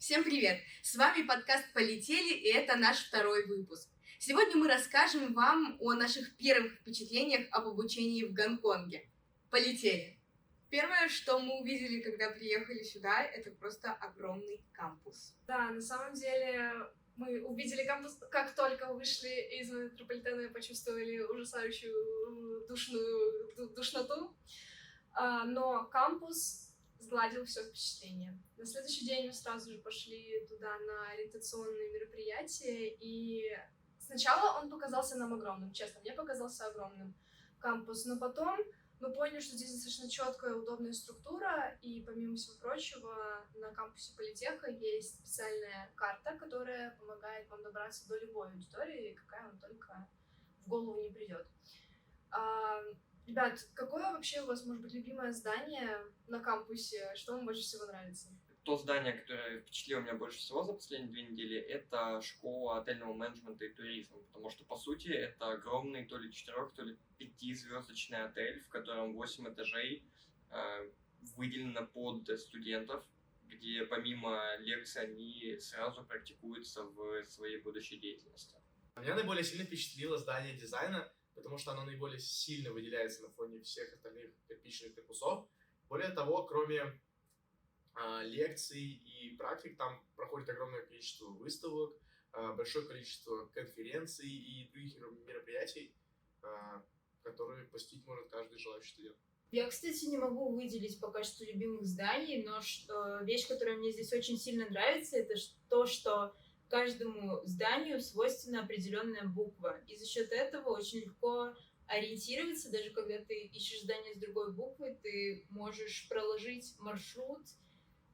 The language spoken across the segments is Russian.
Всем привет! С вами подкаст «Полетели», и это наш второй выпуск. Сегодня мы расскажем вам о наших первых впечатлениях об обучении в Гонконге. Полетели! Первое, что мы увидели, когда приехали сюда, это просто огромный кампус. Да, на самом деле мы увидели кампус, как только вышли из метрополитена и почувствовали ужасающую душноту. Но кампус сгладил все впечатление. На следующий день мы сразу же пошли туда на ориентационные мероприятия, и сначала он показался нам огромным, честно, мне показался огромным кампус, но потом мы поняли, что здесь достаточно четкая, удобная структура, и, помимо всего прочего, на кампусе Политеха есть специальная карта, которая помогает вам добраться до любой аудитории, какая вам только в голову не придет. Ребят, какое вообще у вас, может быть, любимое здание на кампусе? Что вам больше всего нравится? То здание, которое впечатлило меня больше всего за последние 2 недели, это школа отельного менеджмента и туризма, потому что, по сути, это огромный то ли 4, то ли 5-звездочный отель, в котором 8 этажей, выделено под студентов, где помимо лекций они сразу практикуются в своей будущей деятельности. Меня наиболее сильно впечатлило здание дизайна, потому что оно наиболее сильно выделяется на фоне всех остальных кирпичных корпусов. Более того, кроме лекций и практик, там проходит огромное количество выставок, большое количество конференций и других мероприятий, которые посетить может каждый желающий студент. Я, кстати, не могу выделить пока что любимых зданий, но вещь, которая мне здесь очень сильно нравится, это то, что каждому зданию свойственна определенная буква. И за счет этого очень легко ориентироваться, даже когда ты ищешь здание с другой буквой, ты можешь проложить маршрут.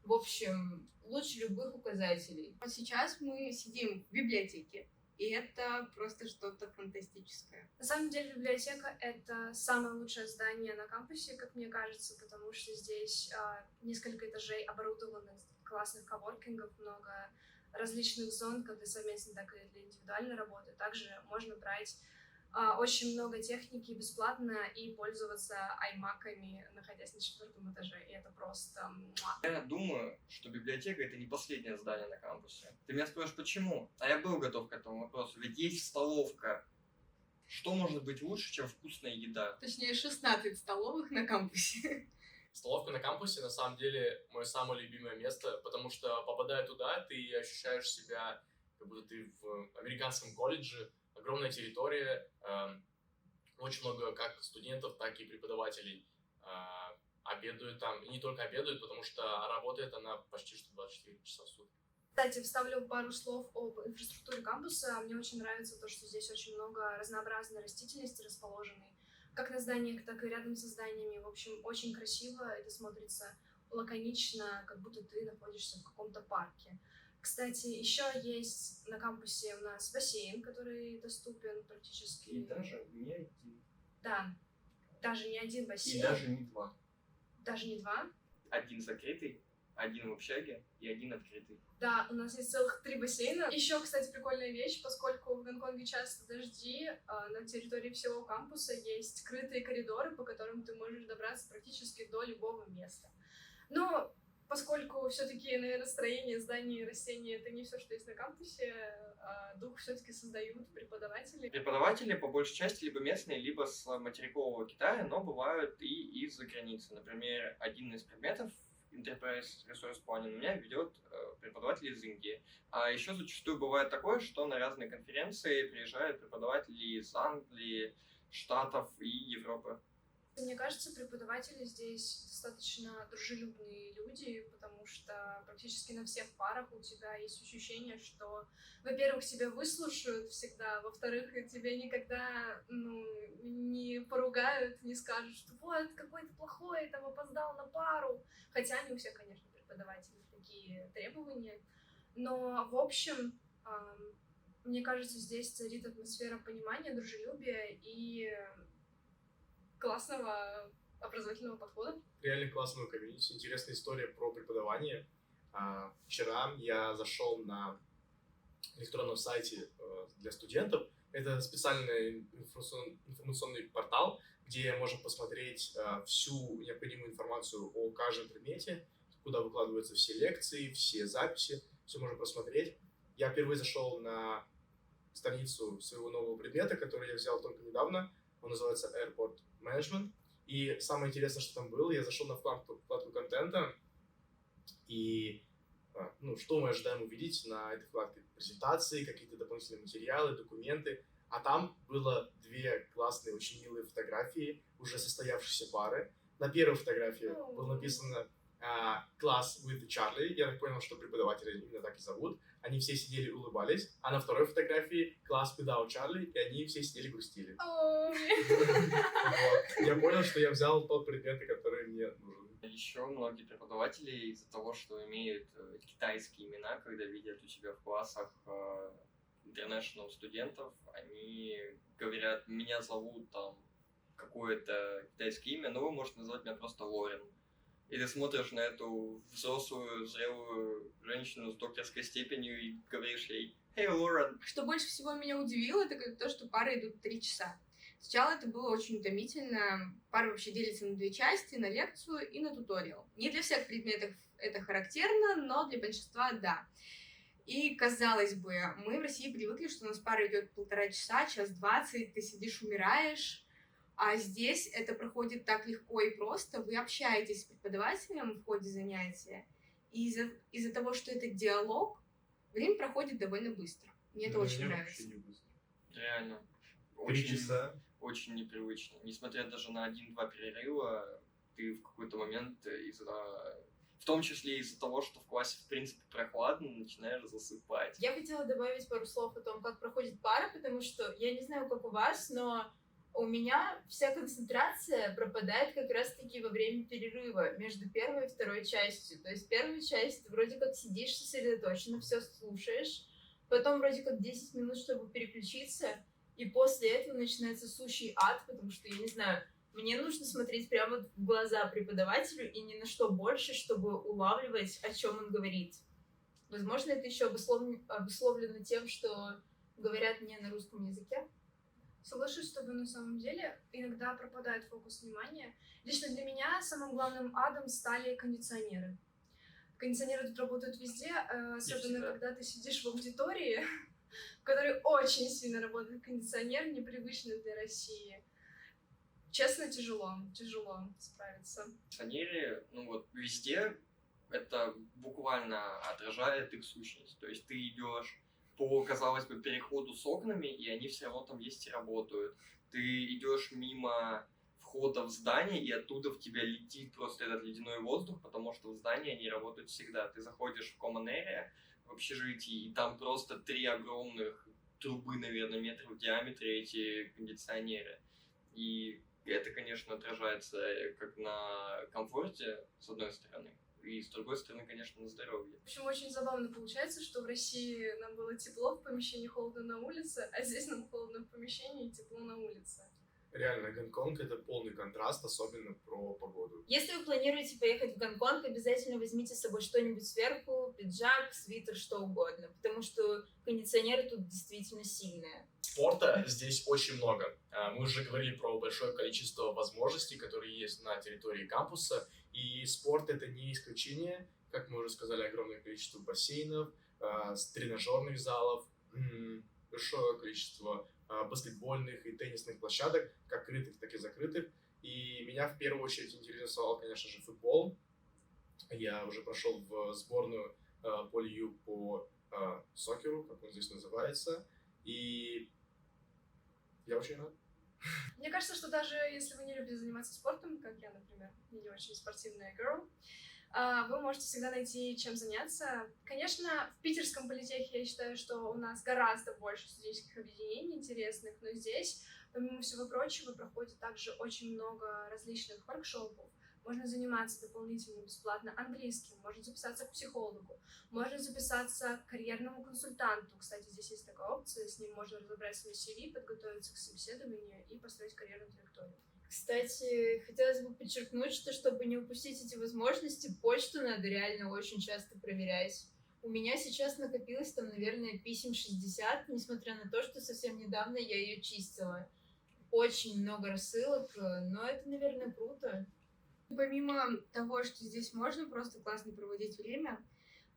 В общем, лучше любых указателей. Вот сейчас мы сидим в библиотеке, и это просто что-то фантастическое. На самом деле библиотека — это самое лучшее здание на кампусе, как мне кажется, потому что здесь несколько этажей оборудованы классных коворкингов, много различных зон, как для совместной, так и для индивидуальной работы. Также можно брать очень много техники бесплатно и пользоваться аймаками, находясь на 4 этаже. И это просто... Я думаю, что библиотека — это не последнее здание на кампусе. Ты меня спросишь, почему? А я был готов к этому вопросу. Ведь есть столовка. Что может быть лучше, чем вкусная еда? Точнее, 16 столовых на кампусе. Столовка на кампусе, на самом деле, мое самое любимое место, потому что, попадая туда, ты ощущаешь себя, как будто ты в американском колледже, огромная территория, очень много как студентов, так и преподавателей обедают там. И не только обедают, потому что работает она почти что 24 часа в сутки. Кстати, вставлю пару слов об инфраструктуре кампуса. Мне очень нравится то, что здесь очень много разнообразной растительности расположенной, как на зданиях, так и рядом со зданиями. В общем, очень красиво, это смотрится лаконично, как будто ты находишься в каком-то парке. Кстати, еще есть на кампусе у нас бассейн, который доступен практически... И даже не один. Да, даже не один бассейн. И даже не 2. Даже не 2? Один закрытый, один в общаге и один открытый. Да, у нас есть целых 3 бассейна. Еще, кстати, прикольная вещь, поскольку в Гонконге часто дожди, на территории всего кампуса есть скрытые коридоры, по которым ты можешь добраться практически до любого места. Но поскольку все-таки, наверное, строение зданий и растения — это не все, что есть на кампусе, дух все-таки создают преподаватели. Преподаватели по большей части либо местные, либо с материкового Китая, но бывают и из-за границы. Например, один из предметов Enterprise Resource Planning у меня ведет преподаватель из Индии. А еще зачастую бывает такое, что на разные конференции приезжают преподаватели из Англии, Штатов и Европы. Мне кажется, преподаватели здесь достаточно дружелюбные люди, потому что практически на всех парах у тебя есть ощущение, что, во-первых, тебя выслушают всегда, во-вторых, тебя никогда не поругают, не скажут, что вот, какой ты плохой, там опоздал на пару. Хотя не у всех, конечно, преподавателей такие требования. Но, в общем, мне кажется, здесь царит атмосфера понимания, дружелюбия и классного образовательного подхода. Реально классную комьюнити, интересная история про преподавание. Вчера я зашел на электронном сайте для студентов. Это специальный информационный портал, где можно посмотреть всю необходимую информацию о каждом предмете, куда выкладываются все лекции, все записи, все можно просмотреть. Я впервые зашел на страницу своего нового предмета, который я взял только недавно. Он называется Airport Management. И самое интересное, что там было, я зашел на вкладку контента, и что мы ожидаем увидеть на этой вкладке? Презентации, какие-то дополнительные материалы, документы. А там было 2 классные, очень милые фотографии уже состоявшейся пары. На первой фотографии было написано «Class with Charlie». Я так понял, что преподавателя именно так и зовут. Они все сидели и улыбались. А на второй фотографии «Class without Charlie», и они все сидели и грустили. Я понял, что я взял тот предмет, который мне нужен. Еще многие преподаватели из-за того, что имеют китайские имена, когда видят у себя в классах international студентов, они говорят, меня зовут там какое-то китайское имя, но вы можете назвать меня просто Лорен. И ты смотришь на эту взрослую, зрелую женщину с докторской степенью и говоришь ей «Hey, Лорен!». Что больше всего меня удивило, это то, что пары идут 3 часа. Сначала это было очень утомительно. Пара вообще делится на 2 части, на лекцию и на туториал. Не для всех предметов это характерно, но для большинства да. И, казалось бы, мы в России привыкли, что у нас пара идет 1,5 часа, 1:20, ты сидишь, умираешь. А здесь это проходит так легко и просто. Вы общаетесь с преподавателем в ходе занятия. И из-за того, что это диалог, время проходит довольно быстро. Мне это очень нравится. Реально. 3 часа. Очень непривычно. Несмотря даже на 1-2 перерыва, ты в какой-то момент в том числе из-за того, что в классе, в принципе, прохладно, начинаешь засыпать. Я хотела добавить пару слов о том, как проходит пара, потому что я не знаю, как у вас, но у меня вся концентрация пропадает как раз-таки во время перерыва между первой и второй частью. То есть первая часть, ты вроде как сидишь сосредоточенно, все слушаешь, потом вроде как 10 минут, чтобы переключиться, и после этого начинается сущий ад, потому что, я не знаю, мне нужно смотреть прямо в глаза преподавателю и ни на что больше, чтобы улавливать, о чем он говорит. Возможно, это еще обусловлено тем, что говорят не на русском языке. Соглашусь с тобой, на самом деле, иногда пропадает фокус внимания. Лично для меня самым главным адом стали кондиционеры. Кондиционеры тут работают везде, особенно когда ты сидишь в аудитории, в которой очень сильно работает кондиционер, непривычно для России. Честно, тяжело справиться. Кондиционеры, везде это буквально отражает их сущность. То есть ты идешь по, казалось бы, переходу с окнами, и они все равно там есть и работают. Ты идешь мимо входа в здание, и оттуда в тебя летит просто этот ледяной воздух, потому что в здании они работают всегда. Ты заходишь в common area, в общежитии, и там просто 3 огромных трубы, наверное, метров в диаметре эти кондиционеры. И это, конечно, отражается как на комфорте, с одной стороны, и с другой стороны, конечно, на здоровье. В общем, очень забавно получается, что в России нам было тепло в помещении, холодно на улице, а здесь нам холодно в помещении и тепло на улице. Реально, Гонконг — это полный контраст, особенно про погоду. Если вы планируете поехать в Гонконг, обязательно возьмите с собой что-нибудь сверху, пиджак, свитер, что угодно, потому что кондиционеры тут действительно сильные. Спорта здесь очень много. Мы уже говорили про большое количество возможностей, которые есть на территории кампуса, и спорт — это не исключение. Как мы уже сказали, огромное количество бассейнов, тренажерных залов, большое количество баскетбольных и теннисных площадок, как крытых, так и закрытых. И меня в первую очередь интересовал, конечно же, футбол. Я уже прошел в сборную Полью по сокеру, как он здесь называется. И я очень рад. Мне кажется, что даже если вы не любите заниматься спортом, как я, например, не очень спортивная girl, вы можете всегда найти чем заняться. Конечно, в питерском политехе я считаю, что у нас гораздо больше студенческих объединений интересных, но здесь, помимо всего прочего, проходит также очень много различных воркшопов. Можно заниматься дополнительно бесплатно английским, можно записаться к психологу, можно записаться к карьерному консультанту. Кстати, здесь есть такая опция, с ним можно разобрать свой CV, подготовиться к собеседованию и построить карьерную траекторию. Кстати, хотелось бы подчеркнуть, что чтобы не упустить эти возможности, почту надо реально очень часто проверять. У меня сейчас накопилось там, наверное, писем 60, несмотря на то, что совсем недавно я ее чистила. Очень много рассылок, но это, наверное, круто. Помимо того, что здесь можно просто классно проводить время,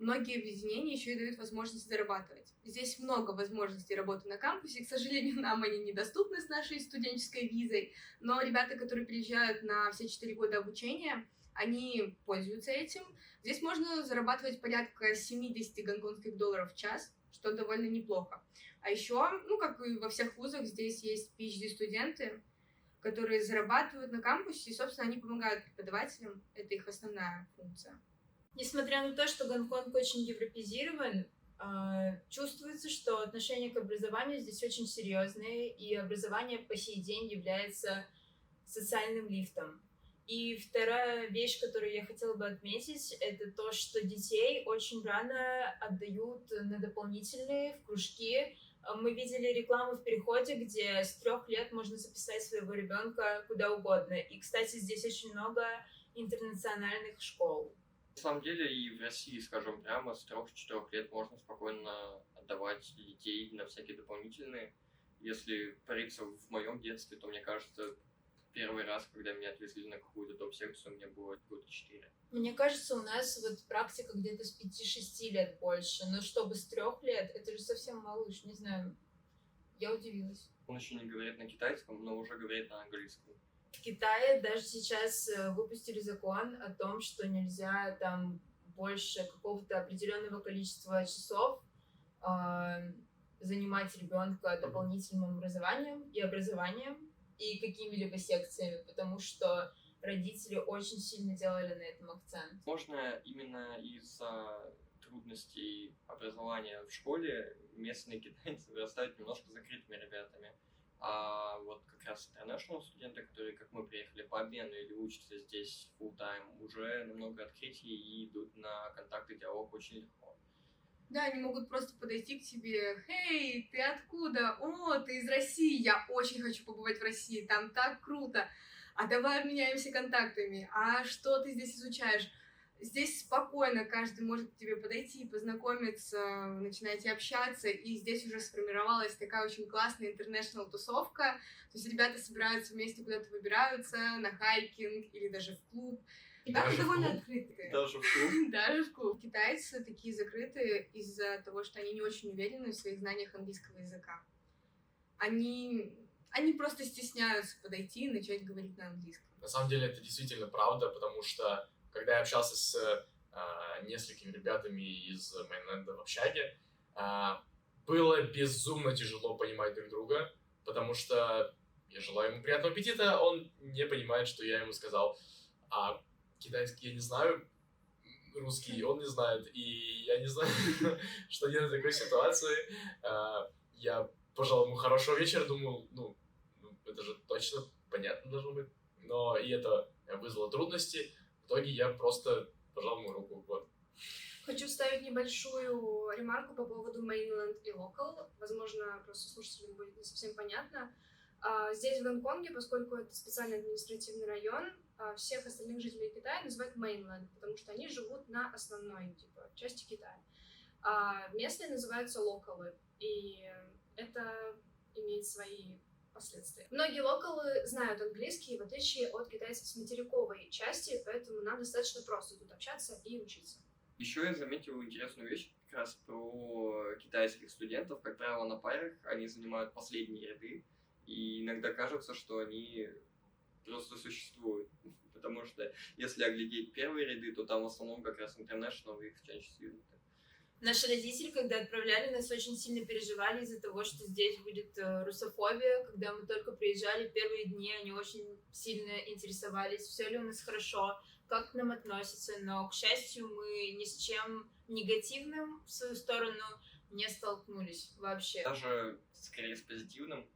Многие объединения еще и дают возможность зарабатывать. Здесь много возможностей работы на кампусе. К сожалению, нам они недоступны с нашей студенческой визой, но ребята, которые приезжают на все 4 года обучения, они пользуются этим. Здесь можно зарабатывать порядка 70 гонконгских долларов в час, что довольно неплохо. А еще, как и во всех вузах, здесь есть PhD-студенты, которые зарабатывают на кампусе, и, собственно, они помогают преподавателям. Это их основная функция. Несмотря на то, что Гонконг очень европеизирован, чувствуется, что отношение к образованию здесь очень серьезное, и образование по сей день является социальным лифтом. И вторая вещь, которую я хотела бы отметить, это то, что детей очень рано отдают на дополнительные, в кружки. Мы видели рекламу в Переходе, где с 3 лет можно записать своего ребенка куда угодно. И, кстати, здесь очень много интернациональных школ. На самом деле и в России, скажем прямо, с 3-4 лет можно спокойно отдавать детей на всякие дополнительные. Если порыться в моем детстве, то, мне кажется, первый раз, когда меня отвезли на какую-то топ-секцию, мне было года 4. Мне кажется, у нас вот практика где-то с 5-6 лет больше, но чтобы с 3 лет, это же совсем малыш, не знаю, я удивилась. Он еще не говорит на китайском, но уже говорит на английском. В Китае даже сейчас выпустили закон о том, что нельзя там больше какого-то определенного количества часов занимать ребенка дополнительным образованием и какими-либо секциями, потому что родители очень сильно делали на этом акцент. Возможно, именно из-за трудностей образования в школе местные китайцы вырастают немножко закрытыми ребятами. А вот как раз international студенты, которые, как мы, приехали по обмену или учатся здесь full-time, уже намного открытие и идут на контакт и диалог очень легко. Да, они могут просто подойти к тебе: «Хей, ты откуда? О, ты из России, я очень хочу побывать в России, там так круто, а давай обменяемся контактами, а что ты здесь изучаешь?» Здесь спокойно каждый может к тебе подойти, познакомиться, начинаете общаться, и здесь уже сформировалась такая очень классная интернешнл-тусовка, то есть ребята собираются вместе, куда-то выбираются, на хайкинг или даже в клуб. Ребята довольно открытые. Даже в клуб. Даже в клуб. Китайцы такие закрытые из-за того, что они не очень уверены в своих знаниях английского языка. Они просто стесняются подойти и начать говорить на английском. На самом деле это действительно правда, потому что когда я общался с несколькими ребятами из Майнленда в общаге, было безумно тяжело понимать друг друга, потому что я желаю ему приятного аппетита, он не понимает, что я ему сказал. А китайский я не знаю, русский он не знает, и я не знаю, что делать в такой ситуации. Я пожелал ему хорошего вечера, думал, это же точно понятно должно быть, но и это вызвало трудности. В итоге я просто пожал ему руку. Вот. Хочу вставить небольшую ремарку по поводу mainland и local. Возможно, просто слушателям будет не совсем понятно. Здесь, в Гонконге, поскольку это специальный административный район, всех остальных жителей Китая называют mainland, потому что они живут на основной части Китая. Местные называются локалы, и это имеет свои последствия. Многие локалы знают английский, в отличие от китайцев с материковой части, поэтому нам достаточно просто тут общаться и учиться. Еще я заметил интересную вещь как раз про китайских студентов. Как правило, на парах они занимают последние ряды, и иногда кажется, что они просто существуют. Потому что если оглядеть первые ряды, то там в основном как раз international их чаще всего. Наши родители, когда отправляли нас, очень сильно переживали из-за того, что здесь будет русофобия. Когда мы только приезжали первые дни, они очень сильно интересовались, все ли у нас хорошо, как к нам относятся. Но, к счастью, мы ни с чем негативным в свою сторону не столкнулись вообще. Даже скорее с позитивным.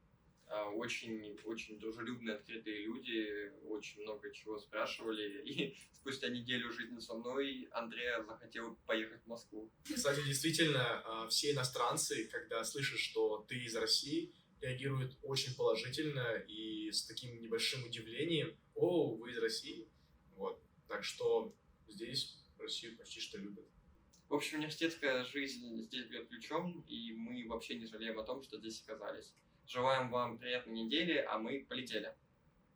Очень дружелюбные, открытые люди, очень много чего спрашивали, и спустя неделю жизни со мной Андреа захотел поехать в Москву. Кстати, действительно, все иностранцы, когда слышат, что ты из России, реагируют очень положительно и с таким небольшим удивлением: «О, вы из России?» Вот. Так что здесь Россию почти что любят. В общем, университетская жизнь здесь бьет ключом, и мы вообще не жалеем о том, что здесь оказались. Желаем вам приятной недели, а мы полетели.